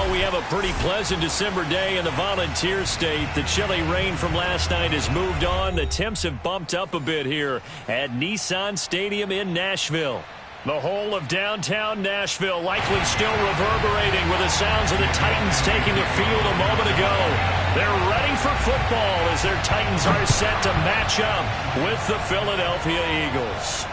Well, we have a pretty pleasant December day in the Volunteer State. The chilly rain from last night has moved on. The temps have bumped up a bit here at Nissan Stadium in Nashville. The whole of downtown Nashville likely still reverberating with the sounds of the Titans taking the field a moment ago. They're ready for football as their Titans are set to match up with the Philadelphia Eagles.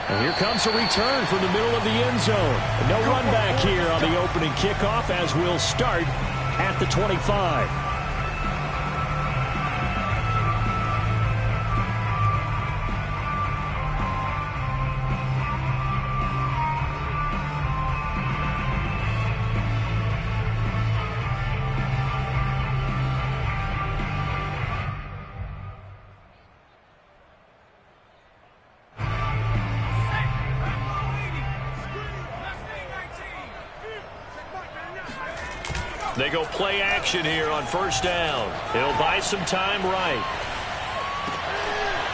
And here comes a return from the middle of the end zone. No run back here on the opening kickoff as we'll start at the 25. They go play action here on first down. He'll buy some time right.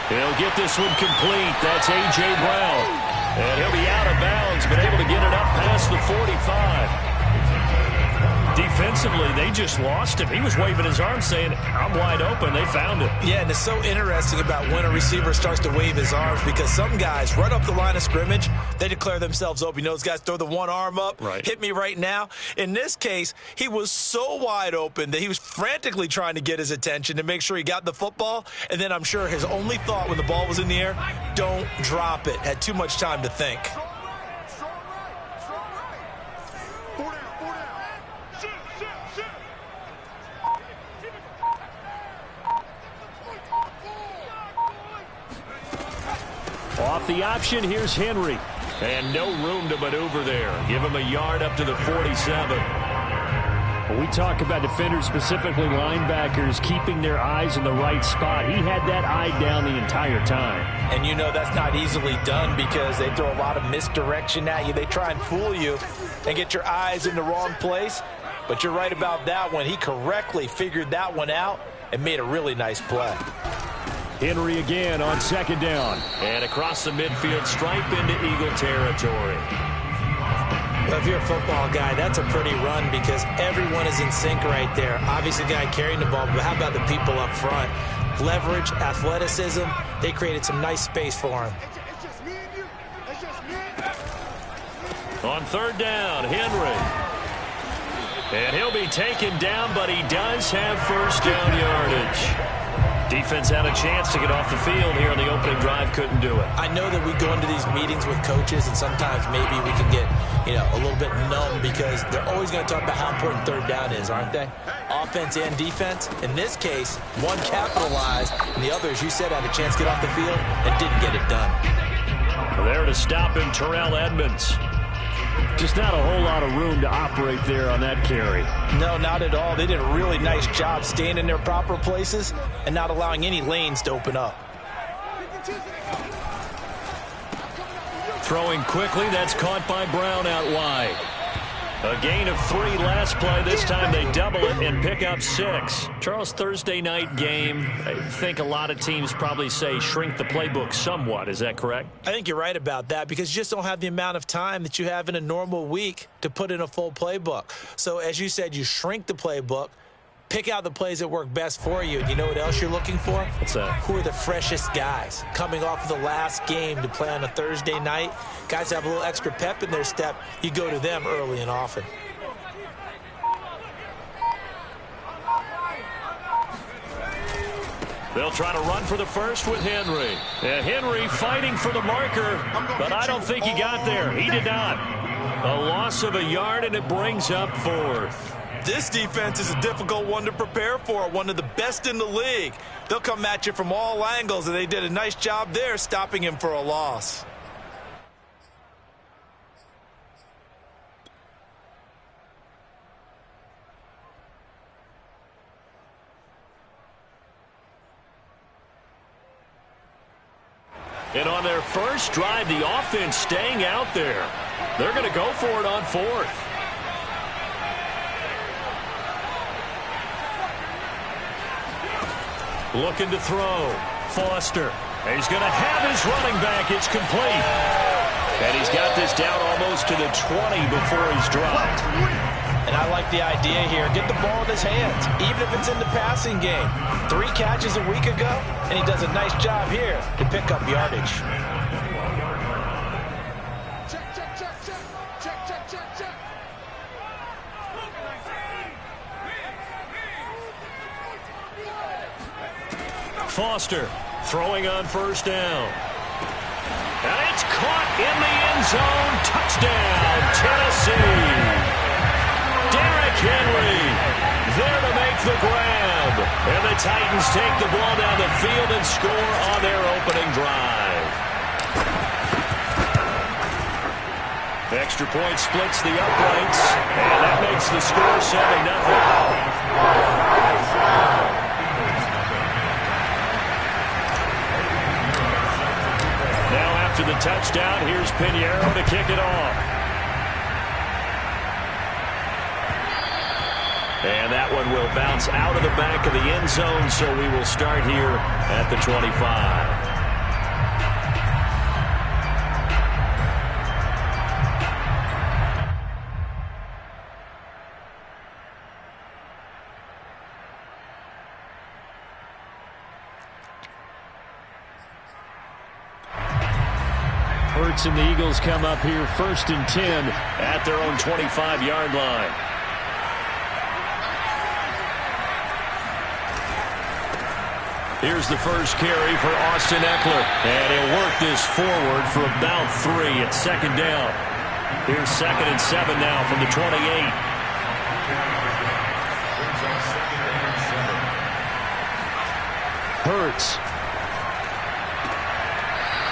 He'll get this one complete. That's A.J. Brown. And he'll be out of bounds, but able to get it up past the 45. Defensively, they just lost him. He was waving his arm saying, I'm wide open. They found him. Yeah, and it's so interesting about when a receiver starts to wave his arms because some guys, right up the line of scrimmage, they declare themselves open. You know, those guys throw the one arm up, right. Hit me right now. In this case, he was so wide open that he was frantically trying to get his attention to make sure he got the football. And then I'm sure his only thought when the ball was in the air, don't drop it. Had too much time to think. Off the option, here's Henry. And no room to maneuver there. Give him a yard up to the 47. When we talk about defenders, specifically linebackers, keeping their eyes in the right spot, he had that eye down the entire time. And you know that's not easily done because they throw a lot of misdirection at you. They try and fool you and get your eyes in the wrong place. But you're right about that one. He correctly figured that one out and made a really nice play. Henry again on second down. And across the midfield stripe into Eagle territory. Well, if you're a football guy, that's a pretty run because everyone is in sync right there. Obviously, the guy carrying the ball, but how about the people up front? Leverage, athleticism, they created some nice space for him. On third down, Henry. And he'll be taken down, but he does have first down yardage. Defense had a chance to get off the field here on the opening drive, couldn't do it. I know that we go into these meetings with coaches, and sometimes maybe we can get, a little bit numb because they're always going to talk about how important third down is, aren't they? Offense and defense. In this case, one capitalized, and the other, as you said, had a chance to get off the field and didn't get it done. There to stop him, Terrell Edmonds. Just not a whole lot of room to operate there on that carry. No, not at all. They did a really nice job staying in their proper places and not allowing any lanes to open up. Throwing quickly, that's caught by Brown out wide. A gain of 3 last play. This time they double it and pick up 6. Charles, Thursday night game, I think a lot of teams probably say shrink the playbook somewhat. Is that correct? I think you're right about that because you just don't have the amount of time that you have in a normal week to put in a full playbook. So as you said, you shrink the playbook, pick out the plays that work best for you. And you know what else you're looking for? What's that? Who are the freshest guys coming off of the last game to play on a Thursday night? Guys have a little extra pep in their step. You go to them early and often. They'll try to run for the first with Henry. And Henry fighting for the marker, but I don't think he got there. He did not. A loss of a yard, and it brings up 4th. This defense is a difficult one to prepare for, one of the best in the league. They'll come at you from all angles, and they did a nice job there stopping him for a loss. And on their first drive, the offense staying out there. They're going to go for it on 4th. Looking to throw. Foster. He's going to have his running back. It's complete. And he's got this down almost to the 20 before he's dropped. And I like the idea here. Get the ball in his hands, even if it's in the passing game. 3 catches a week ago, and he does a nice job here to pick up yardage. Foster throwing on first down. And it's caught in the end zone. Touchdown, Tennessee. Derrick Henry there to make the grab. And the Titans take the ball down the field and score on their opening drive. Extra point splits the uprights. And that makes the score 7-0. After the touchdown, here's Pinheiro to kick it off. And that one will bounce out of the back of the end zone, so we will start here at the 25. Hurts and the Eagles come up here 1st and 10 at their own 25-yard line. Here's the first carry for Austin Eckler. And he'll work this forward for about 3 at 2nd down. Here's 2nd and 7 now from the 28. Hurts.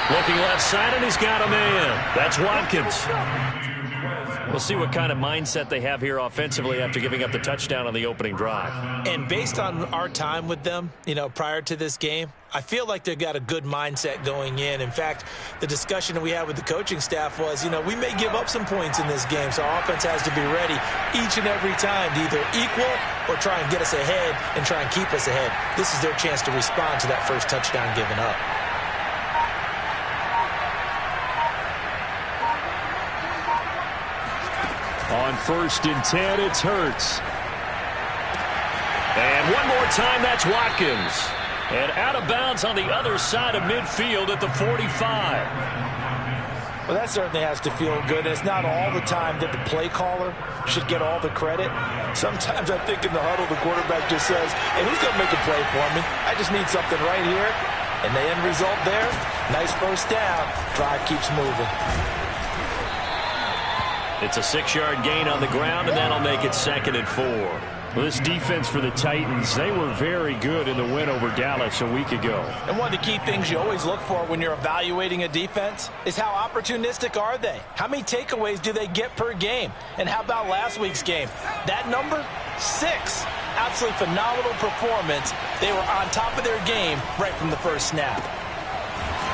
Looking left side, and he's got a man. That's Watkins. We'll see what kind of mindset they have here offensively after giving up the touchdown on the opening drive. And based on our time with them, prior to this game, I feel like they've got a good mindset going in. In fact, the discussion that we had with the coaching staff was, we may give up some points in this game, so our offense has to be ready each and every time to either equal or try and get us ahead and try and keep us ahead. This is their chance to respond to that first touchdown given up. On 1st and 10, it's Hurts. And one more time, that's Watkins. And out of bounds on the other side of midfield at the 45. Well, that certainly has to feel good. It's not all the time that the play caller should get all the credit. Sometimes I think in the huddle, the quarterback just says, hey, who's going to make a play for me? I just need something right here. And the end result there, nice first down. Drive keeps moving. It's a 6-yard gain on the ground, and that'll make it 2nd and 4. Well, this defense for the Titans, they were very good in the win over Dallas a week ago. And one of the key things you always look for when you're evaluating a defense is how opportunistic are they? How many takeaways do they get per game? And how about last week's game? That number? 6. Absolutely phenomenal performance. They were on top of their game right from the first snap.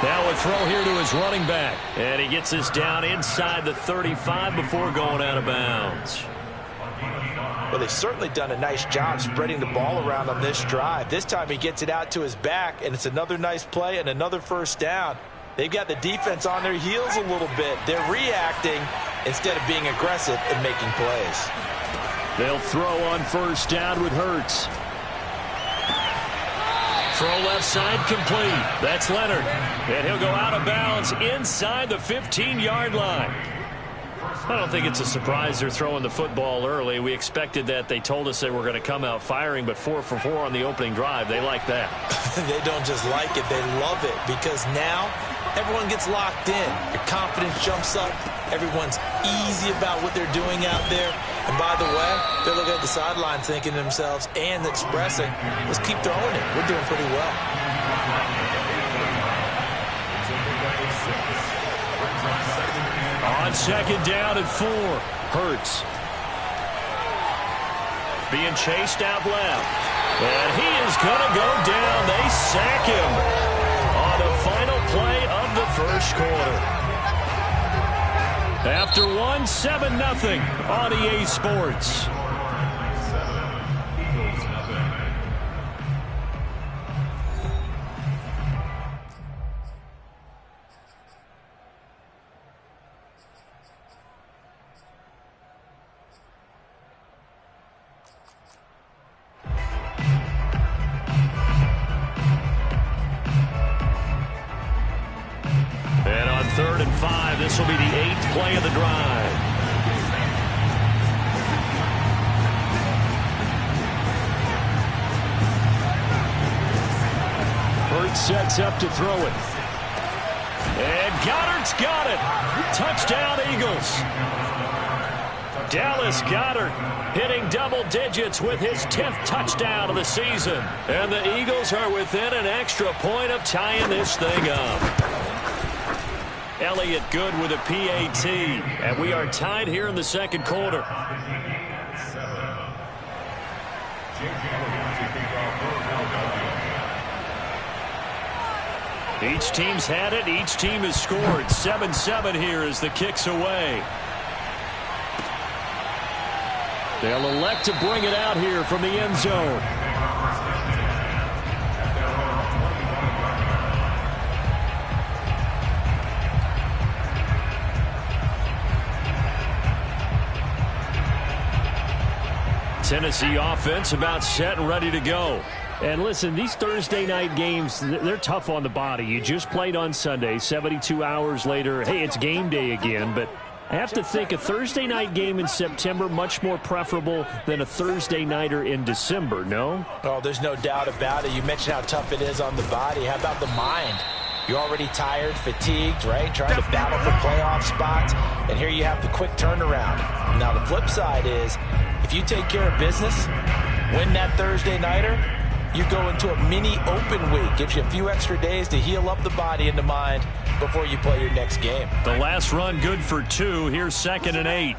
Now a throw here to his running back. And he gets this down inside the 35 before going out of bounds. Well, they've certainly done a nice job spreading the ball around on this drive. This time he gets it out to his back, and it's another nice play and another first down. They've got the defense on their heels a little bit. They're reacting instead of being aggressive and making plays. They'll throw on first down with Hurts. Throw left side complete. That's Leonard. And he'll go out of bounds inside the 15-yard line. I don't think it's a surprise they're throwing the football early. We expected that. They told us they were going to come out firing, but 4 for 4 on the opening drive. They like that. They don't just like it. They love it because now everyone gets locked in. Your confidence jumps up. Everyone's easy about what they're doing out there. And by the way, they're looking at the sideline thinking to themselves and expressing, let's keep throwing it. We're doing pretty well. On 2nd down and 4, Hurts. Being chased out left. And he is going to go down. They sack him on the final play of the first quarter. After 7-0 on EA Sports. 3rd and 5. This will be the 8th play of the drive. Hurts sets up to throw it. And Goddard's got it. Touchdown, Eagles. Dallas Goedert hitting double digits with his 10th touchdown of the season. And the Eagles are within an extra point of tying this thing up. Elliott good with a PAT. And we are tied here in the second quarter. Each team's had it. Each team has scored. 7-7 here as the kick's away. They'll elect to bring it out here from the end zone. Tennessee offense about set and ready to go. And listen, these Thursday night games, they're tough on the body. You just played on Sunday, 72 hours later. Hey, it's game day again, but I have to think a Thursday night game in September much more preferable than a Thursday nighter in December, no? Oh, there's no doubt about it. You mentioned how tough it is on the body. How about the mind? You're already tired, fatigued, right? Trying to battle for playoff spots. And here you have the quick turnaround. Now, the flip side is, if you take care of business, win that Thursday nighter, you go into a mini open week. Gives you a few extra days to heal up the body and the mind before you play your next game. The last run good for 2. Here's 2nd and 8.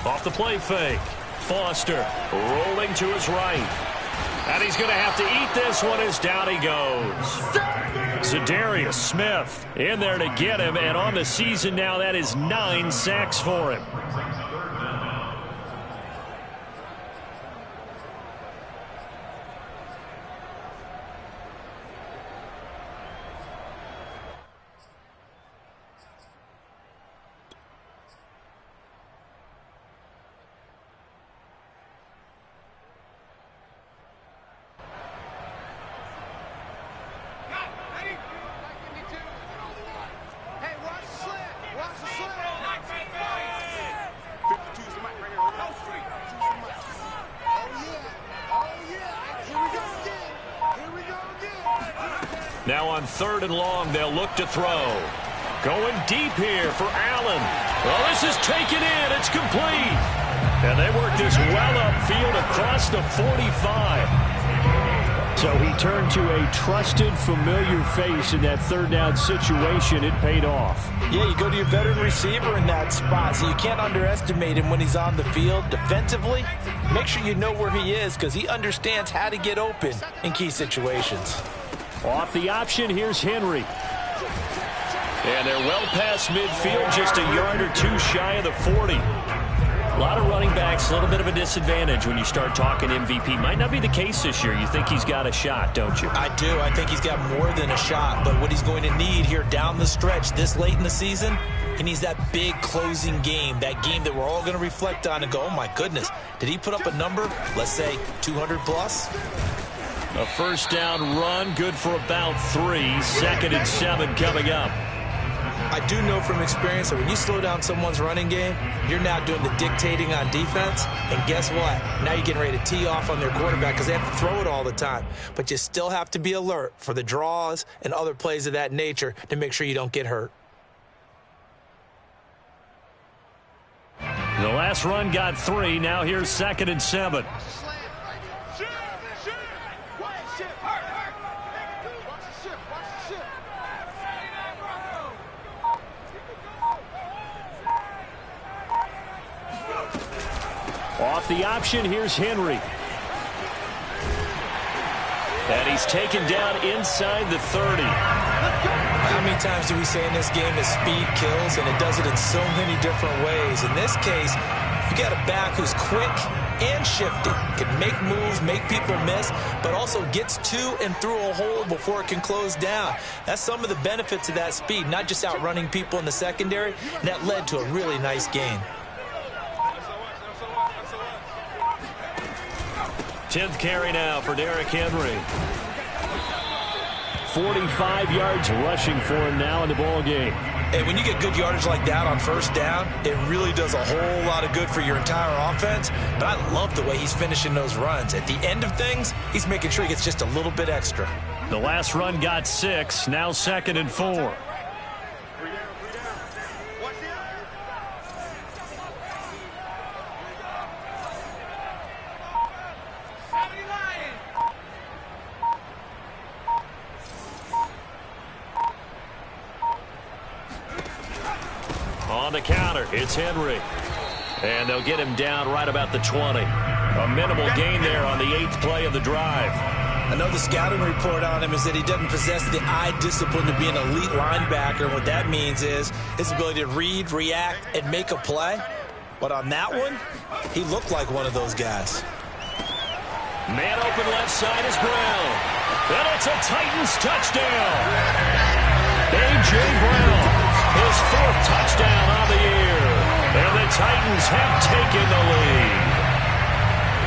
Off the play fake. Foster rolling to his right. And he's going to have to eat this one as down he goes. Zadarius Smith in there to get him. And on the season now, that is 9 sacks for him. Now on 3rd and long, they'll look to throw. Going deep here for Allen. Well, this is taken in. It's complete. And they work this well upfield across the 45. So he turned to a trusted, familiar face in that 3rd down situation. It paid off. Yeah, you go to your veteran receiver in that spot, so you can't underestimate him when he's on the field. Defensively, make sure you know where he is because he understands how to get open in key situations. Off the option, here's Henry. And they're well past midfield, just a yard or 2 shy of the 40. A lot of running backs, a little bit of a disadvantage when you start talking MVP. Might not be the case this year. You think he's got a shot, don't you? I do. I think he's got more than a shot. But what he's going to need here down the stretch this late in the season, he needs that big closing game, that game that we're all going to reflect on and go, oh, my goodness, did he put up a number, let's say, 200 plus? A first down run, good for about 3. 2nd and 7 coming up. I do know from experience that when you slow down someone's running game, you're now doing the dictating on defense. And guess what? Now you're getting ready to tee off on their quarterback because they have to throw it all the time. But you still have to be alert for the draws and other plays of that nature to make sure you don't get hurt. The last run got 3. Now here's 2nd and 7. Off the option, here's Henry. And he's taken down inside the 30. How many times do we say in this game that speed kills, and it does it in so many different ways? In this case, you got a back who's quick and shifty, can make moves, make people miss, but also gets to and through a hole before it can close down. That's some of the benefits of that speed, not just outrunning people in the secondary, and that led to a really nice gain. 10th carry now for Derrick Henry. 45 yards rushing for him now in the ball game. Hey, when you get good yardage like that on first down, it really does a whole lot of good for your entire offense. But I love the way he's finishing those runs. At the end of things, he's making sure he gets just a little bit extra. The last run got 6, now 2nd and 4. On the counter, it's Henry. And they'll get him down right about the 20. A minimal gain there on the 8th play of the drive. I know the scouting report on him is that he doesn't possess the eye discipline to be an elite linebacker. And what that means is his ability to read, react, and make a play. But on that one, he looked like one of those guys. Man open left side is Brown. And it's a Titans touchdown. A.J. Brown, his 4th touchdown on the year. And the Titans have taken the lead.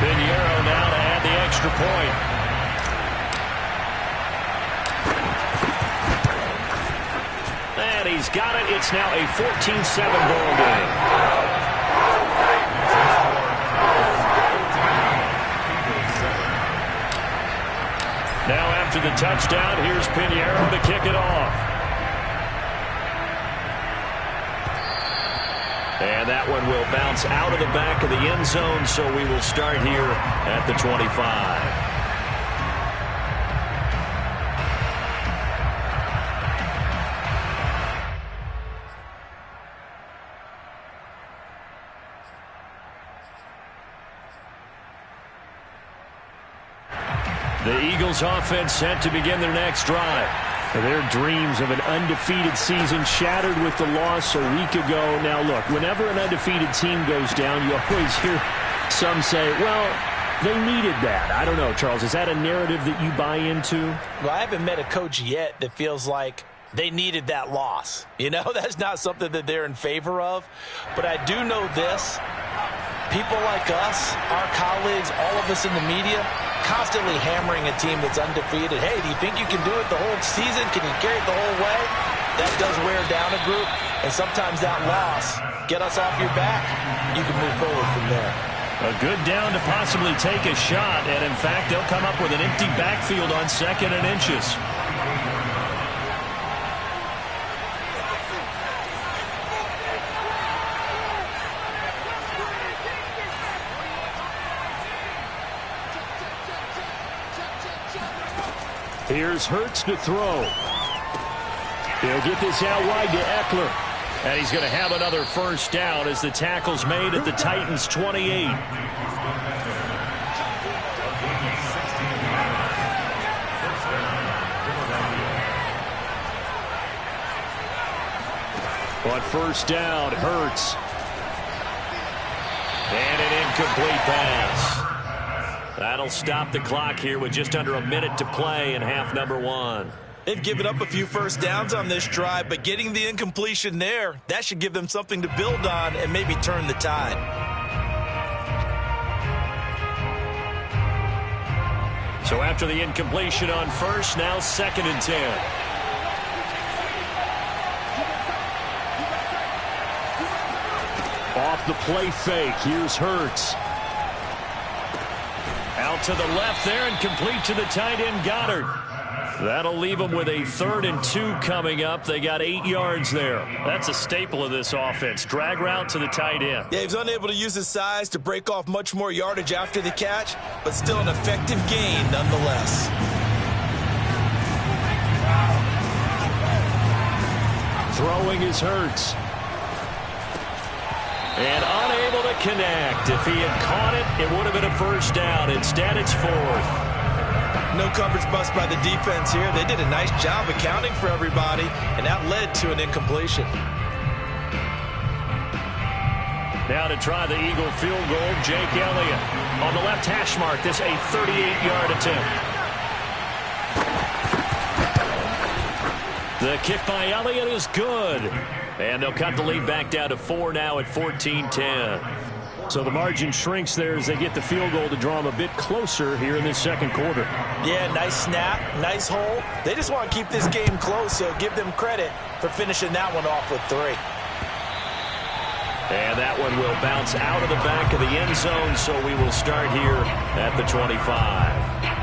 Pinheiro now to add the extra point. And he's got it. It's now a 14-7 ball game. Now after the touchdown, here's Pinheiro to kick it off. And that one will bounce out of the back of the end zone, so we will start here at the 25. The Eagles offense set to begin their next drive. Their dreams of an undefeated season shattered with the loss a week ago. Now, look, whenever an undefeated team goes down, you always hear some say, well, they needed that. I don't know, Charles. Is that a narrative that you buy into? Well, I haven't met a coach yet that feels like they needed that loss. You know, that's not something that they're in favor of. But I do know this. People like us, our colleagues, all of us in the media, constantly hammering a team that's undefeated. Hey, do you think you can do it the whole season? Can you carry it the whole way? That does wear down a group, and sometimes that loss, get us off your back, you can move forward from there. A good down to possibly take a shot, and in fact, they'll come up with an empty backfield on 2nd and inches. Here's Hurts to throw. He'll get this out wide to Eckler. And he's going to have another first down as the tackle's made at the Titans' 28. On first down, Hurts. And an incomplete pass. That'll stop the clock here with just under a minute to play in half number 1. They've given up a few first downs on this drive, but getting the incompletion there, that should give them something to build on and maybe turn the tide. So after the incompletion on first, now 2nd and 10. Off the play fake, here's Hurts. Out to the left there and complete to the tight end, Gator. That'll leave them with a 3rd and 2 coming up. They got 8 yards there. That's a staple of this offense. Drag route to the tight end. Yeah, he was unable to use his size to break off much more yardage after the catch, but still an effective gain nonetheless. Throwing is Hurts. And unable to connect. If he had caught it, it would have been a first down. Instead, it's 4th. No coverage bust by the defense here. They did a nice job accounting for everybody, and that led to an incompletion. Now to try the Eagle field goal, Jake Elliott. On the left hash mark, this a 38-yard attempt. The kick by Elliott is good. And they'll cut the lead back down to 4 now at 14-10. So the margin shrinks there as they get the field goal to draw them a bit closer here in this second quarter. Yeah, nice snap, nice hole. They just want to keep this game close, so give them credit for finishing that one off with 3. And that one will bounce out of the back of the end zone, so we will start here at the 25.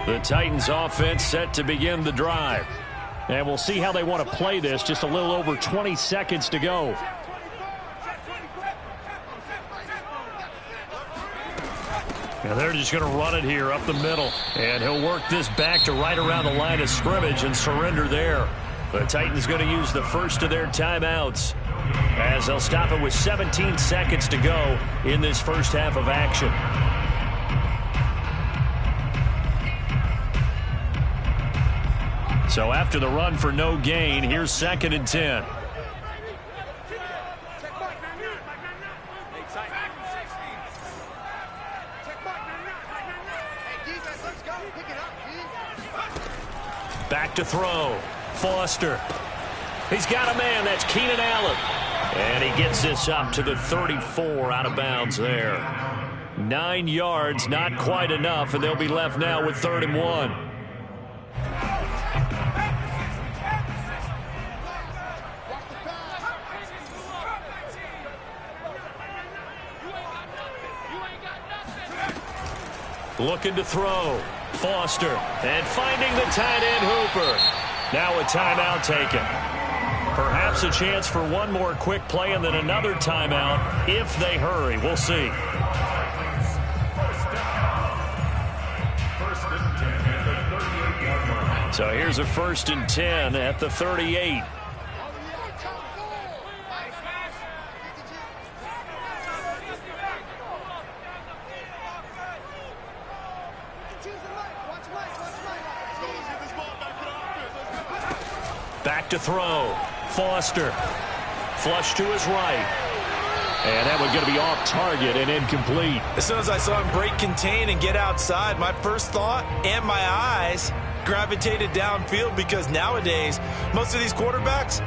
The Titans offense set to begin the drive. And we'll see how they want to play this. Just a little over 20 seconds to go. And they're just going to run it here up the middle. And he'll work this back to right around the line of scrimmage and surrender there. The Titans going to use the first of their timeouts as they'll stop it with 17 seconds to go in this first half of action. So after the run for no gain, here's 2nd and 10. Back to throw. Foster. He's got a man. That's Keenan Allen. And he gets this up to the 34 out of bounds there. 9 yards, not quite enough, and they'll be left now with 3rd and 1. Looking to throw. Foster. And finding the tight end Hooper. Now a timeout taken. Perhaps a chance for one more quick play and then another timeout if they hurry. We'll see. So here's a 1st and 10 at the 38. Back to throw. Foster. Flush to his right. And that one's going to be off target and incomplete. As soon as I saw him break contain and get outside, my first thought and my eyes gravitated downfield, because nowadays, most of these quarterbacks,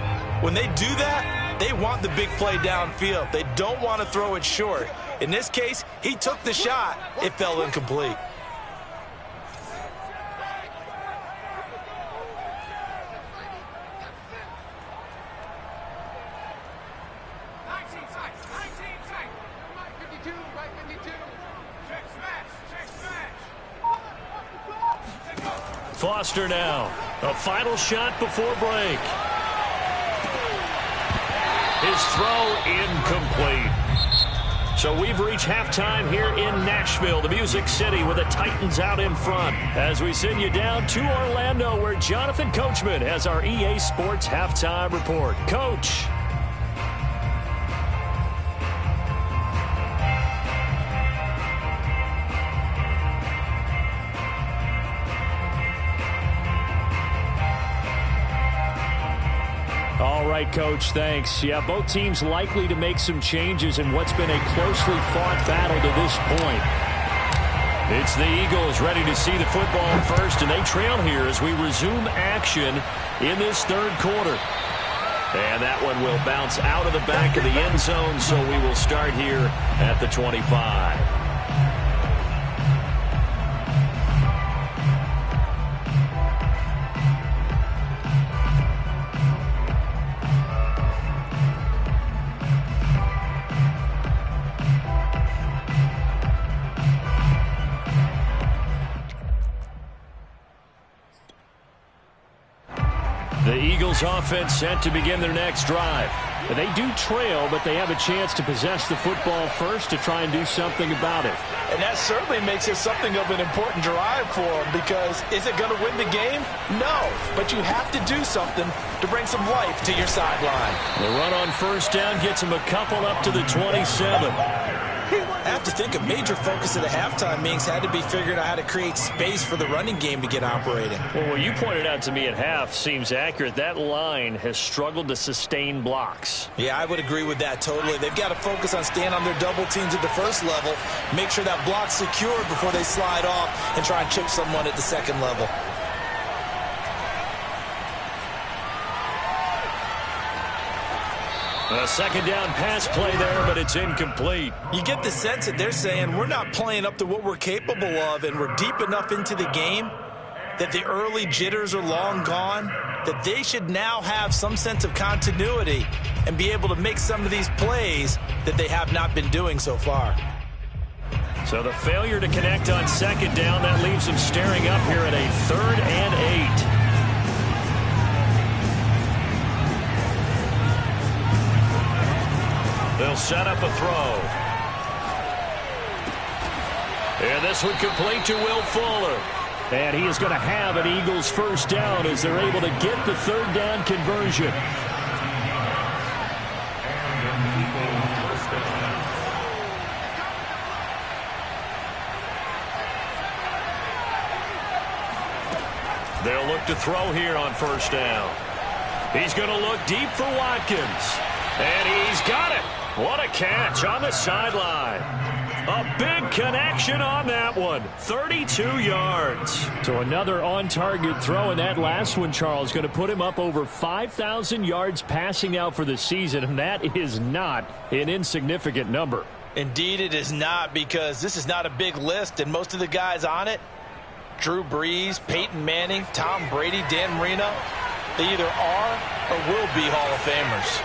when they do that, they want the big play downfield. They don't want to throw it short. In this case, he took the shot. It fell incomplete. Foster now. A final shot before break. His throw incomplete. So we've reached halftime here in Nashville, the Music City, with the Titans out in front. As we send you down to Orlando, where Jonathan Coachman has our EA Sports halftime report. Coach. All right, Coach, thanks. Yeah, both teams likely to make some changes in what's been a closely fought battle to this point. It's the Eagles ready to see the football first, and they trail here as we resume action in this 3rd quarter. And that one will bounce out of the back of the end zone, so we will start here at the 25. The Eagles offense set to begin their next drive. They do trail, but they have a chance to possess the football first to try and do something about it. And that certainly makes it something of an important drive for them, because is it going to win the game? No, but you have to do something to bring some life to your sideline. The run on 1st down gets them a couple up to the 27. I have to think a major focus of the halftime meetings had to be figuring out how to create space for the running game to get operating. Well, what you pointed out to me at half seems accurate. That line has struggled to sustain blocks. Yeah, I would agree with that totally. They've got to focus on staying on their double teams at the first level, make sure that block's secured before they slide off and try and chip someone at the second level. A second down pass play there, but it's incomplete. You get the sense that they're saying we're not playing up to what we're capable of, and we're deep enough into the game that the early jitters are long gone, that they should now have some sense of continuity and be able to make some of these plays that they have not been doing so far. So the failure to connect on second down, that leaves them staring up here at a 3rd and 8. They'll set up a throw. And this one complete to Will Fuller. And he is going to have an Eagles first down as they're able to get the 3rd down conversion. They'll look to throw here on first down. He's going to look deep for Watkins. And he's got it. What a catch on the sideline. A big connection on that one. 32 yards. So another on-target throw, and that last one, Charles, going to put him up over 5,000 yards passing out for the season, and that is not an insignificant number. Indeed it is not, because this is not a big list, and most of the guys on it, Drew Brees, Peyton Manning, Tom Brady, Dan Marino, they either are or will be Hall of Famers.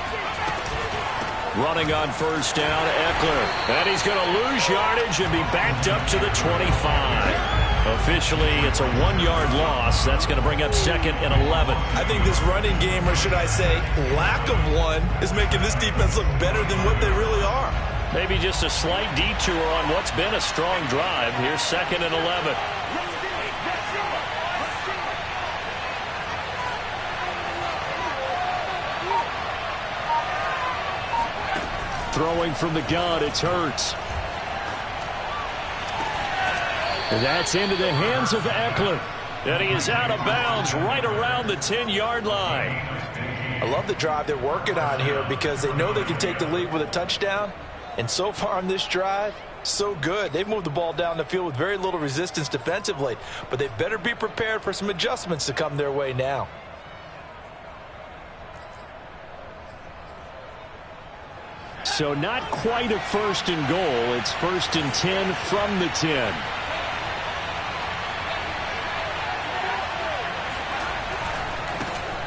Running on first down, Eckler. And he's going to lose yardage and be backed up to the 25. Officially, it's a 1-yard loss. That's going to bring up 2nd and 11. I think this running game, or should I say lack of one, is making this defense look better than what they really are. Maybe just a slight detour on what's been a strong drive. Here's 2nd and 11. Throwing from the gun, it's Hurts. That's into the hands of Eckler. And he is out of bounds right around the 10-yard line. I love the drive they're working on here because they know they can take the lead with a touchdown. And so far on this drive, so good. They've moved the ball down the field with very little resistance defensively. But they better be prepared for some adjustments to come their way now. So not quite a 1st and goal. It's 1st and 10 from the 10.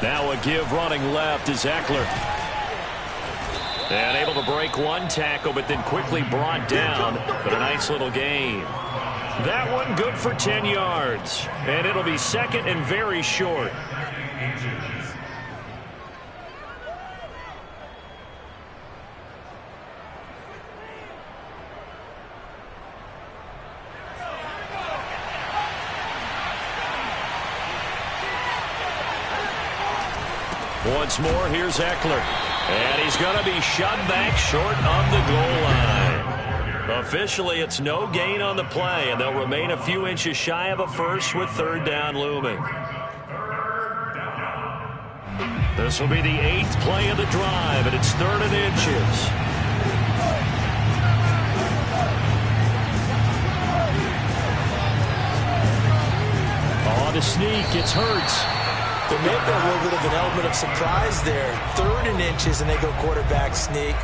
Now a give running left is Eckler. And able to break one tackle, but then quickly brought down. But a nice little gain. That one good for 10 yards. And it'll be 2nd and very short. Once more, here's Eckler. And he's going to be shot back short of the goal line. Officially, it's no gain on the play, and they'll remain a few inches shy of a first with 3rd down looming. This will be the 8th play of the drive, and it's 3rd and inches. On the sneak, it's Hurts. There may have been a little bit of an element of surprise there. 3rd and inches, and they go quarterback sneak.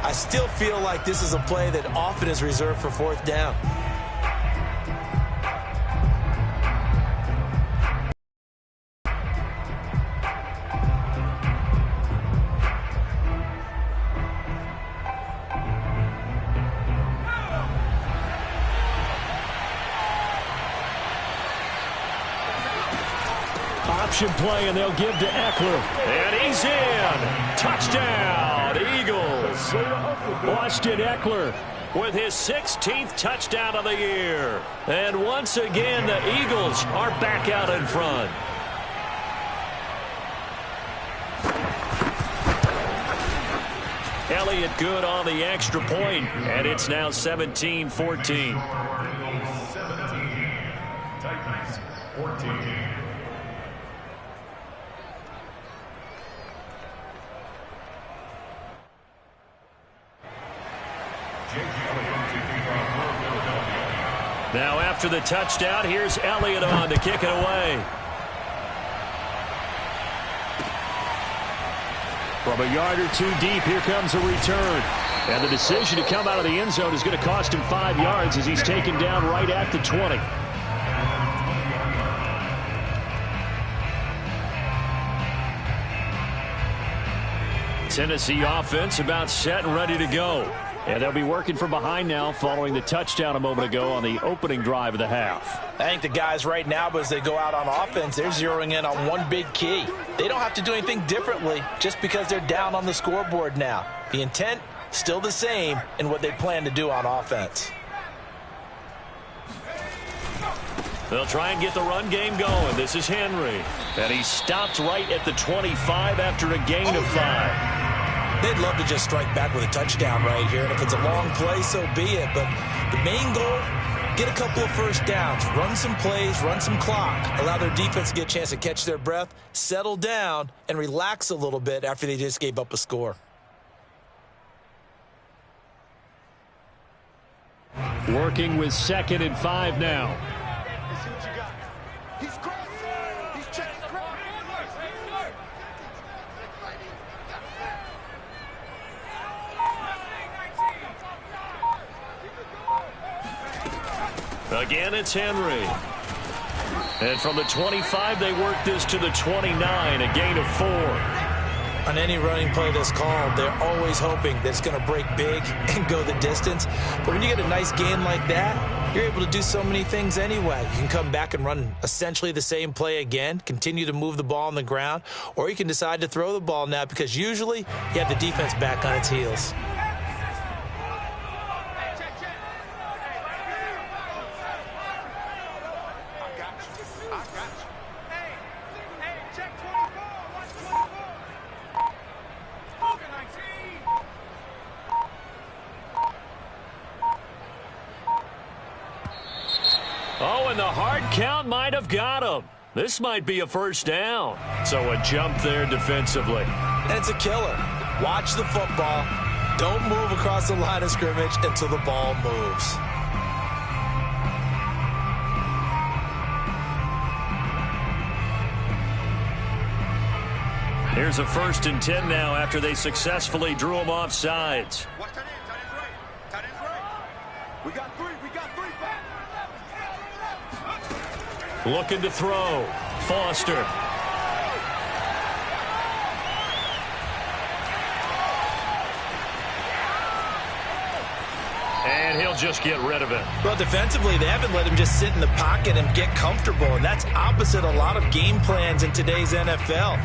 I still feel like this is a play that often is reserved for 4th down. Option play, and they'll give to Eckler. And he's in. Touchdown, Eagles. Austin Eckler with his 16th touchdown of the year. And once again, the Eagles are back out in front. Elliott good on the extra point, and it's now 17-14. 17, Titans 14. Now after the touchdown, here's Elliott on to kick it away. From a yard or two deep, here comes a return. And the decision to come out of the end zone is going to cost him 5 yards as he's taken down right at the 20. Tennessee offense about set and ready to go. And they'll be working from behind now following the touchdown a moment ago on the opening drive of the half. I think the guys right now, as they go out on offense, they're zeroing in on one big key. They don't have to do anything differently just because they're down on the scoreboard now. The intent, still the same in what they plan to do on offense. They'll try and get the run game going. This is Henry. And he stopped right at the 25 after a gain of 5. They'd love to just strike back with a touchdown right here. And if it's a long play, so be it. But the main goal, get a couple of first downs, run some plays, run some clock, allow their defense to get a chance to catch their breath, settle down, and relax a little bit after they just gave up a score. Working with 2nd and 5 now. Again, it's Henry. And from the 25, they work this to the 29, a gain of 4. On any running play that's called, they're always hoping that it's going to break big and go the distance. But when you get a nice gain like that, you're able to do so many things anyway. You can come back and run essentially the same play again, continue to move the ball on the ground, or you can decide to throw the ball now because usually you have the defense back on its heels. Oh, and the hard count might have got him. This might be a first down. So a jump there defensively. And it's a killer. Watch the football. Don't move across the line of scrimmage until the ball moves. Here's a 1st and 10 now after they successfully drew him off sides. Watch that in. Tight end's right. We got 3. Looking to throw. Foster. And he'll just get rid of it. Well, defensively, they haven't let him just sit in the pocket and get comfortable, and that's opposite a lot of game plans in today's NFL.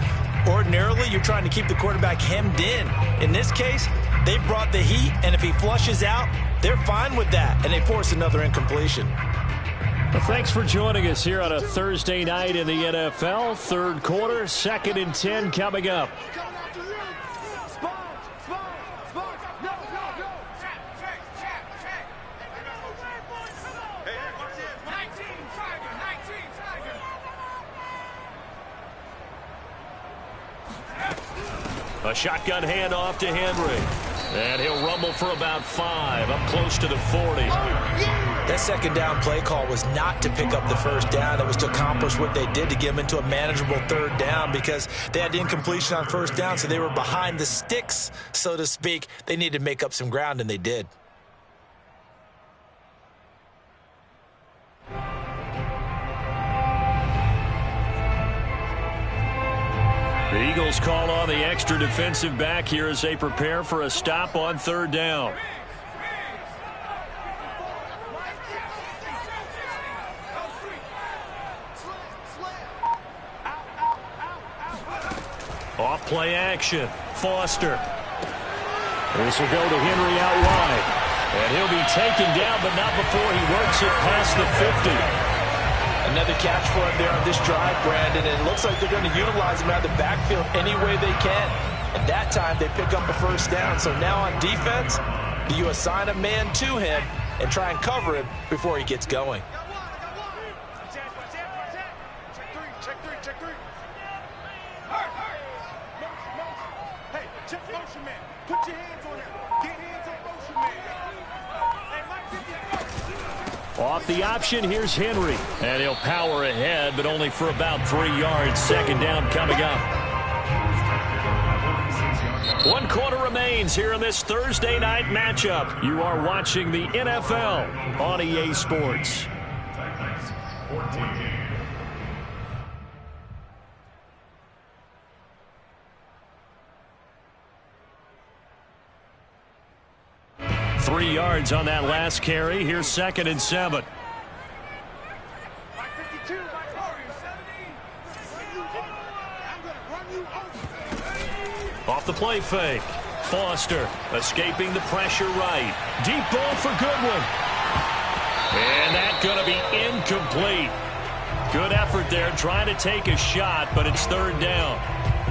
Ordinarily, you're trying to keep the quarterback hemmed in. In this case, they brought the heat, and if he flushes out, they're fine with that, and they force another incompletion. Well, thanks for joining us here on a Thursday night in the NFL. 3rd quarter, 2nd and 10 coming up. A shotgun handoff to Henry. And he'll rumble for about 5, up close to the 40. That second down play call was not to pick up the first down. It was to accomplish what they did to get them into a manageable 3rd down because they had the incompletion on 1st down, so they were behind the sticks, so to speak. They needed to make up some ground, and they did. The Eagles call on the extra defensive back here as they prepare for a stop on 3rd down. Off play action. Foster. This will go to Henry out wide. And he'll be taken down, but not before he works it past the 50. Another catch for him there on this drive, Brandon, and it looks like they're going to utilize him out of the backfield any way they can. And that time they pick up a first down. So now on defense, do you assign a man to him and try and cover him before he gets going? Off the option, here's Henry. And he'll power ahead, but only for about 3 yards. Second down coming up. 1 quarter remains here in this Thursday night matchup. You are watching the NFL on EA Sports. 3 yards on that last carry. Here's 2nd and 7. Off the play fake. Foster escaping the pressure right. Deep ball for Goodwin. And that's going to be incomplete. Good effort there trying to take a shot, but it's 3rd down.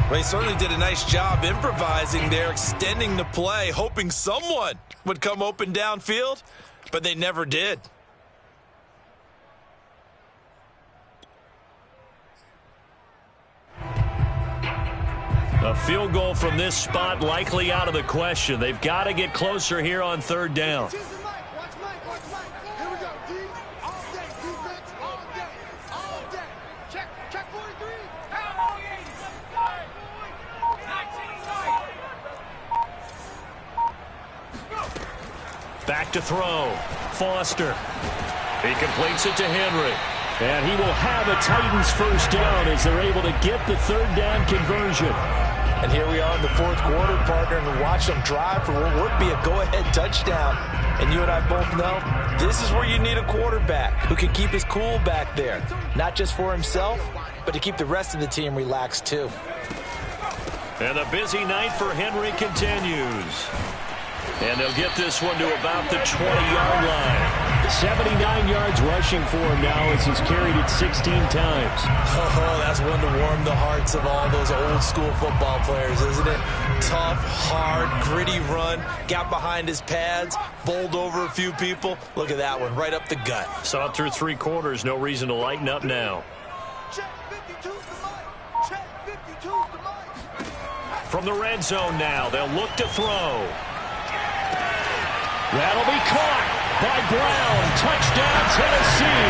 Well, he certainly did a nice job improvising there, extending the play, hoping someone would come open downfield, but they never did. A field goal from this spot likely out of the question. They've got to get closer here on 3rd down. Back to throw. Foster. He completes it to Henry. And he will have a Titans first down as they're able to get the 3rd down conversion. And here we are in the 4th quarter, partner, and watch them drive for what would be a go-ahead touchdown. And you and I both know this is where you need a quarterback who can keep his cool back there. Not just for himself, but to keep the rest of the team relaxed too. And the busy night for Henry continues. And they'll get this one to about the 20-yard line. 79 yards rushing for him now as he's carried it 16 times. Oh, that's one to warm the hearts of all those old-school football players, isn't it? Tough, hard, gritty run, got behind his pads, bowled over a few people. Look at that one, right up the gut. Saw it through 3 quarters, no reason to lighten up now. From the red zone now, they'll look to throw. That'll be caught by Brown. Touchdown, Tennessee.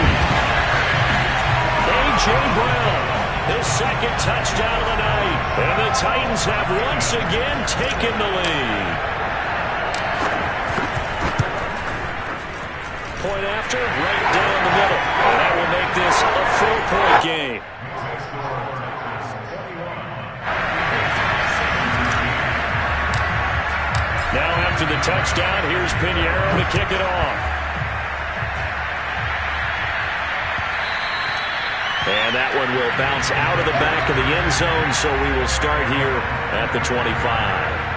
A.J. Brown, his 2nd touchdown of the night. And the Titans have once again taken the lead. Point after, right down the middle. And that will make this a 4-point game. Now after the touchdown, here's Pinheiro to kick it off. And that one will bounce out of the back of the end zone, so we will start here at the 25.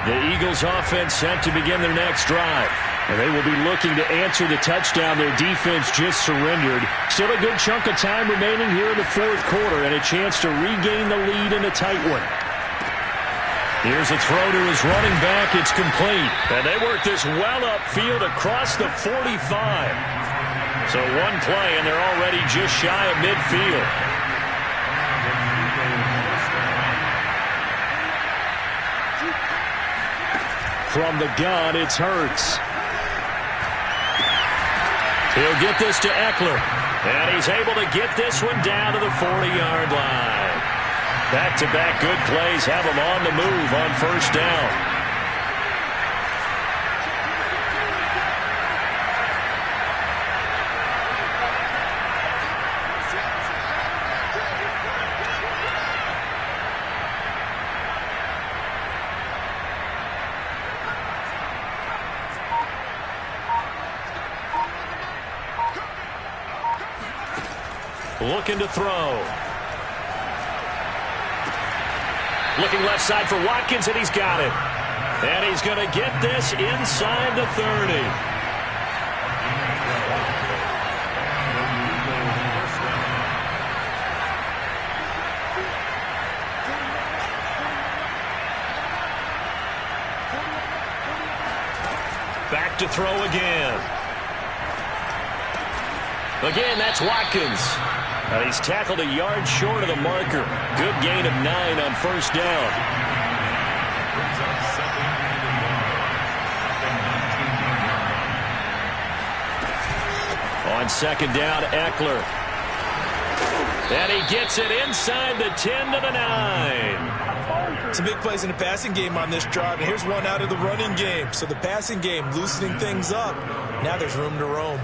The Eagles offense set to begin their next drive. And they will be looking to answer the touchdown their defense just surrendered. Still a good chunk of time remaining here in the 4th quarter and a chance to regain the lead in a tight one. Here's a throw to his running back. It's complete. And they work this well upfield across the 45. So one play and they're already just shy of midfield. From the gun, it's Hurts. He'll get this to Eckler. And he's able to get this one down to the 40-yard line. Back-to-back good plays have him on the move on first down. Looking to throw. Looking left side for Watkins, and he's got it. And he's going to get this inside the 30. Back to throw again. Again, that's Watkins. And he's tackled a yard short of the marker. Good gain of 9 on first down. On second down, Eckler. And he gets it inside the 10 to the 9. Some big plays in the passing game on this drive, and here's one out of the running game. So the passing game loosening things up. Now there's room to roam.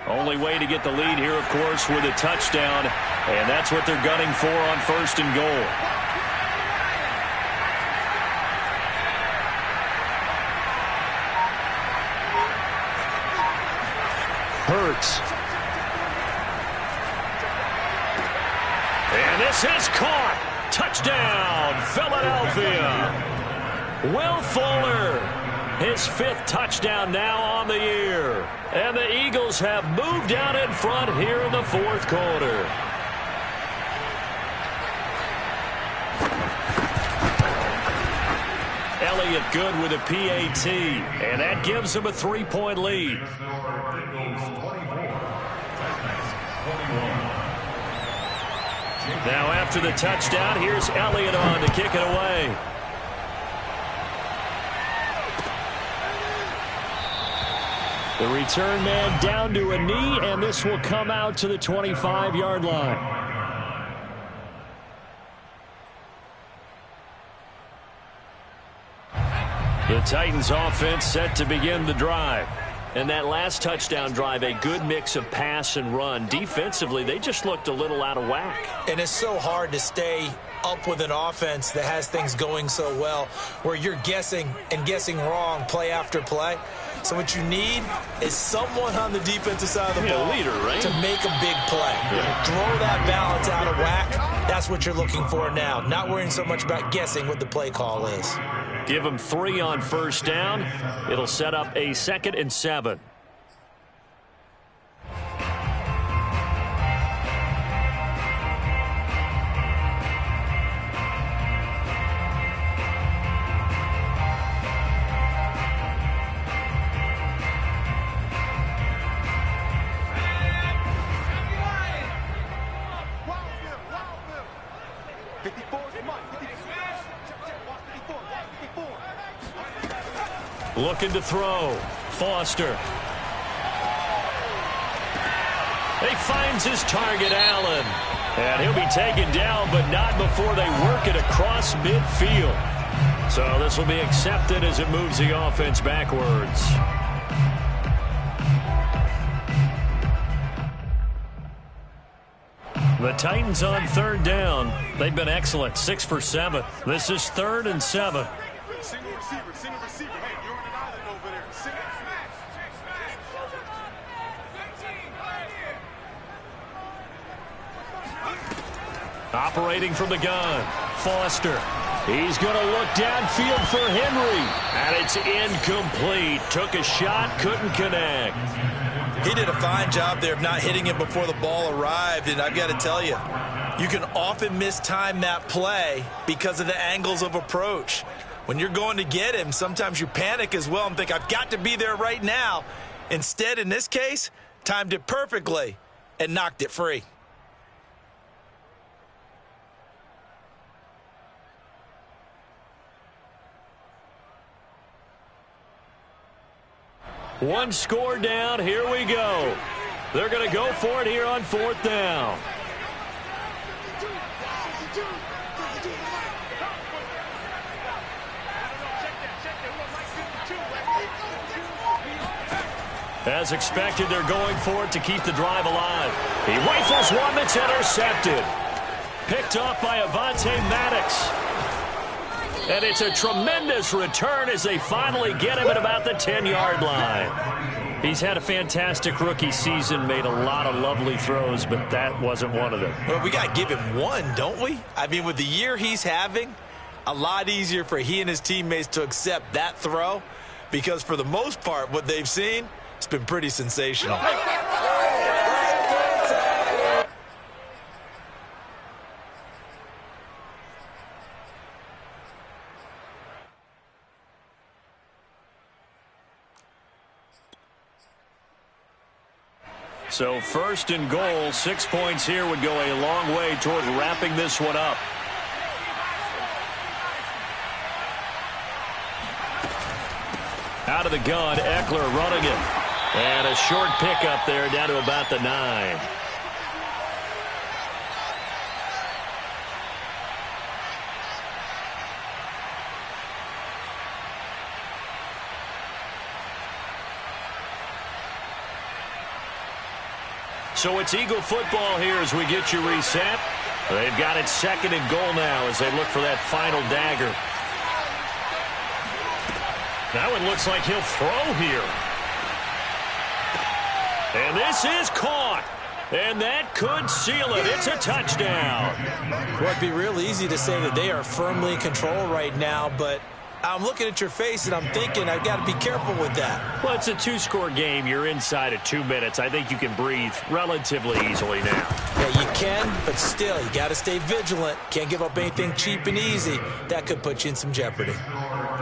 Only way to get the lead here, of course, with a touchdown, and that's what they're gunning for on first and goal. Hurts. And this is caught. Touchdown, Philadelphia. Will Fuller, his 5th touchdown now on the year. And the Eagles have moved out in front here in the 4th quarter. Elliott good with a PAT, and that gives him a 3-point lead. Now after the touchdown, here's Elliott on to kick it away. The return man down to a knee, and this will come out to the 25-yard line. The Titans offense set to begin the drive. And that last touchdown drive, a good mix of pass and run. Defensively, they just looked a little out of whack. And it's so hard to stay up with an offense that has things going so well, where you're guessing and guessing wrong play after play. So what you need is someone on the defensive side of the ball leader, right? to make a big play. Throw that balance out of whack. That's what you're looking for now. Not worrying so much about guessing what the play call is. Give them 3 on first down. It'll set up a 2nd and 7. Looking to throw. Foster. He finds his target, Allen. And he'll be taken down, but not before they work it across midfield. So this will be accepted as it moves the offense backwards. The Titans on 3rd down. They've been excellent, 6 for 7. This is 3rd and 7. Single receiver. Hey, you're on an island over there. Operating from the gun. Foster. He's going to look downfield for Henry. And it's incomplete. Took a shot, couldn't connect. He did a fine job there of not hitting it before the ball arrived. And I've got to tell you, you can often mistime that play because of the angles of approach. When you're going to get him, sometimes you panic as well and think, I've got to be there right now. Instead, in this case, timed it perfectly and knocked it free. One score down. Here we go. They're going to go for it here on 4th down. As expected, they're going for it to keep the drive alive. He rifles one that's intercepted. Picked off by Avonte Maddox. And it's a tremendous return as they finally get him at about the 10-yard line. He's had a fantastic rookie season, made a lot of lovely throws, but that wasn't one of them. Well, we got to give him one, don't we? I mean, with the year he's having, a lot easier for he and his teammates to accept that throw because for the most part, what they've seen, it's been pretty sensational. So 1st and goal, 6 points here would go a long way toward wrapping this one up. Out of the gun, Eckler running it. And a short pickup there down to about the 9. So it's Eagle football here as we get you reset. They've got it 2nd and goal now as they look for that final dagger. That one looks like he'll throw here. And this is caught. And that could seal it. It's a touchdown. Well, it'd be real easy to say that they are firmly in control right now, but I'm looking at your face and I'm thinking I've got to be careful with that. Well, it's a 2-score game. You're inside of 2 minutes. I think you can breathe relatively easily now. Yeah, you can, but still, you got to stay vigilant. Can't give up anything cheap and easy. That could put you in some jeopardy.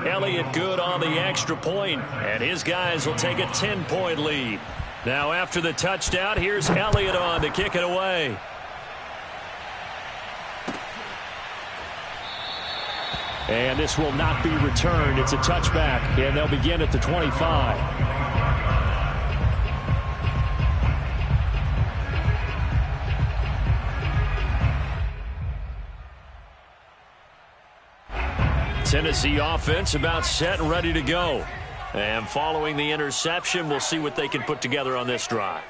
Elliott good on the extra point, and his guys will take a 10-point lead. Now after the touchdown, here's Elliott on to kick it away. And this will not be returned. It's a touchback, and they'll begin at the 25. Tennessee offense about set and ready to go. And following the interception, we'll see what they can put together on this drive.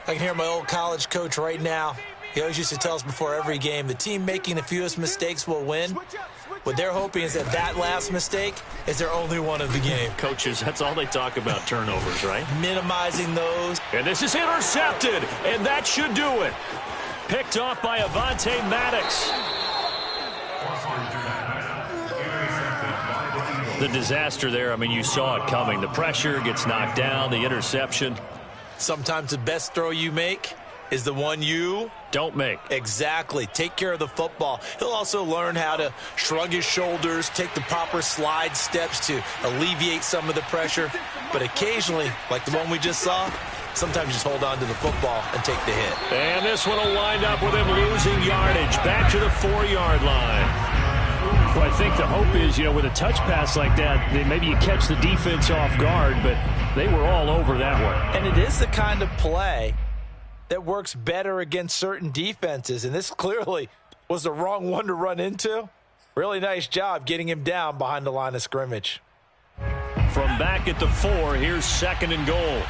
I can hear my old college coach right now. He always used to tell us before every game, the team making the fewest mistakes will win. What they're hoping is that last mistake is their only one of the game. Coaches, that's all they talk about, turnovers, right? Minimizing those. And this is intercepted, and that should do it. Picked off by Avonte Maddox. The disaster there, I mean, you saw it coming. The pressure gets knocked down, the interception. Sometimes the best throw you make is the one you don't make. Exactly. Take care of the football. He'll also learn how to shrug his shoulders, take the proper slide steps to alleviate some of the pressure. But occasionally, like the one we just saw, sometimes you just hold on to the football and take the hit. And this one will wind up with him losing yardage back to the 4-yard line. Well, I think the hope is, with a touch pass like that, maybe you catch the defense off guard, but they were all over that one. And it is the kind of play that works better against certain defenses, and this clearly was the wrong one to run into. Really nice job getting him down behind the line of scrimmage. From back at the 4, here's 2nd and goal.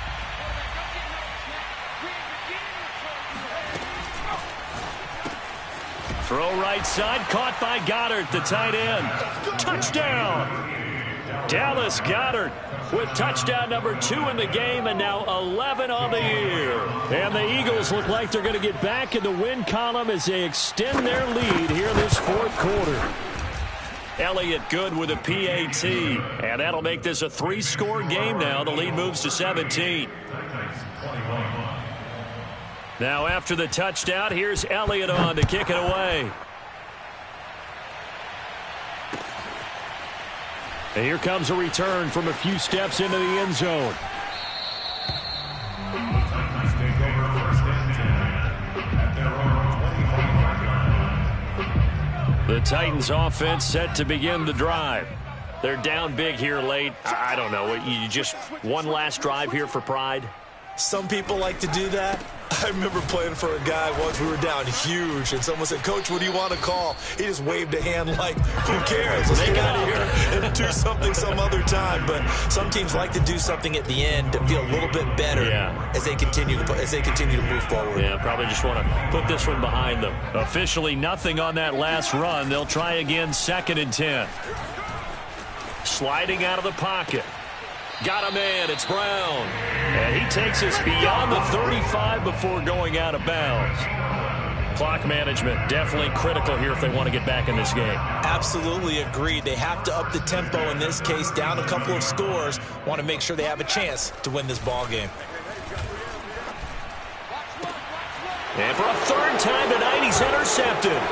Throw right side, caught by Goddard, the tight end. Touchdown! Dallas Goddard with touchdown number 2 in the game and now 11 on the year. And the Eagles look like they're going to get back in the win column as they extend their lead here in this 4th quarter. Elliott good with a PAT, and that'll make this a 3-score game now. The lead moves to 17. Now after the touchdown, here's Elliott on to kick it away. And here comes a return from a few steps into the end zone. The Titans offense set to begin the drive. They're down big here late. I don't know. You just one last drive here for pride? Some people like to do that. I remember playing for a guy once. We were down huge, and someone said, "Coach, what do you want to call?" He just waved a hand like, "Who cares? Let's get out of here and do something some other time." But some teams like to do something at the end to feel a little bit better as they continue to move forward. Yeah, probably just want to put this one behind them. Officially nothing on that last run. They'll try again, 2nd and 10. Sliding out of the pocket. Got a man. It's Brown. And he takes us beyond the 35 before going out of bounds. Clock management definitely critical here if they want to get back in this game. Absolutely agreed. They have to up the tempo in this case, down a couple of scores. Want to make sure they have a chance to win this ball game. And for a third time tonight, he's intercepted.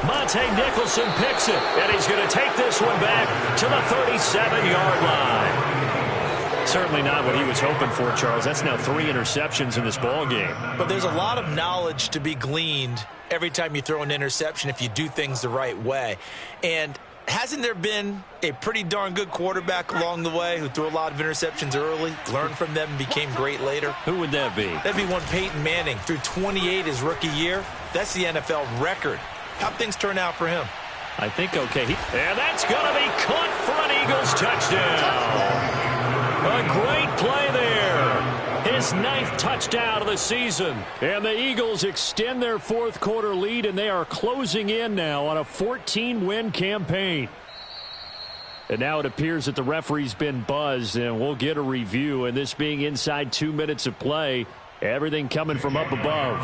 Monte Nicholson picks it, and he's going to take this one back to the 37-yard line. Certainly not what he was hoping for, Charles. That's now 3 interceptions in this ball game. But there's a lot of knowledge to be gleaned every time you throw an interception if you do things the right way. And hasn't there been a pretty darn good quarterback along the way who threw a lot of interceptions early, learned from them, and became great later? Who would that be? That'd be one Peyton Manning. Threw 28 his rookie year. That's the NFL record. How'd things turn out for him? I think okay. And that's going to be caught for an Eagles touchdown. A great play there. His 9th touchdown of the season. And the Eagles extend their 4th quarter lead, and they are closing in now on a 14-win campaign. And now it appears that the referee's been buzzed, and we'll get a review. And this being inside 2 minutes of play, everything coming from up above.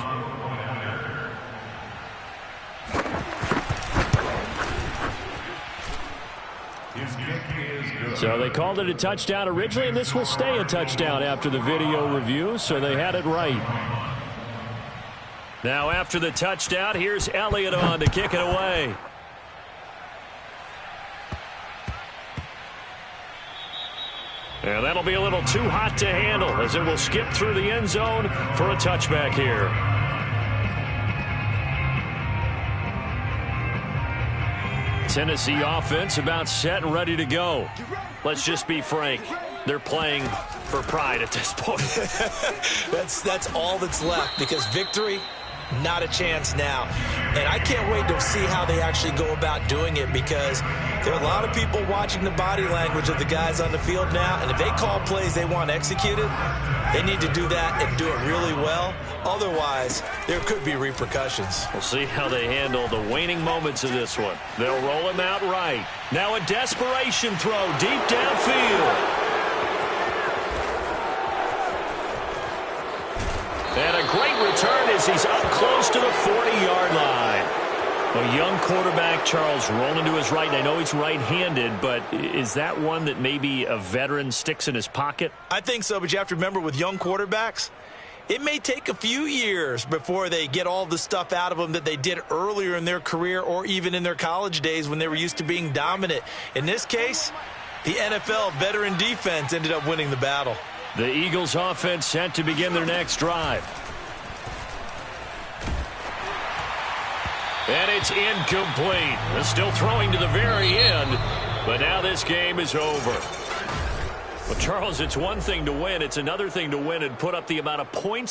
So they called it a touchdown originally, and this will stay a touchdown after the video review, so they had it right. Now after the touchdown, here's Elliott on to kick it away. And that'll be a little too hot to handle as it will skip through the end zone for a touchback here. Tennessee offense about set and ready to go. Let's just be frank. They're playing for pride at this point. That's all that's left, because victory, not a chance now. And I can't wait to see how they actually go about doing it, because there are a lot of people watching the body language of the guys on the field now, and if they call plays they want executed, they need to do that and do it really well. Otherwise, there could be repercussions. We'll see how they handle the waning moments of this one. They'll roll him out right. Now a desperation throw deep downfield. And a great return as he's up close to the 40-yard line. A young quarterback, Charles, rolling to his right. And I know he's right-handed, but is that one that maybe a veteran sticks in his pocket? I think so, but you have to remember with young quarterbacks, it may take a few years before they get all the stuff out of them that they did earlier in their career or even in their college days when they were used to being dominant. In this case, the NFL veteran defense ended up winning the battle. The Eagles offense set to begin their next drive. And it's incomplete. They're still throwing to the very end, but now this game is over. Well, Charles, it's one thing to win. It's another thing to win and put up the amount of points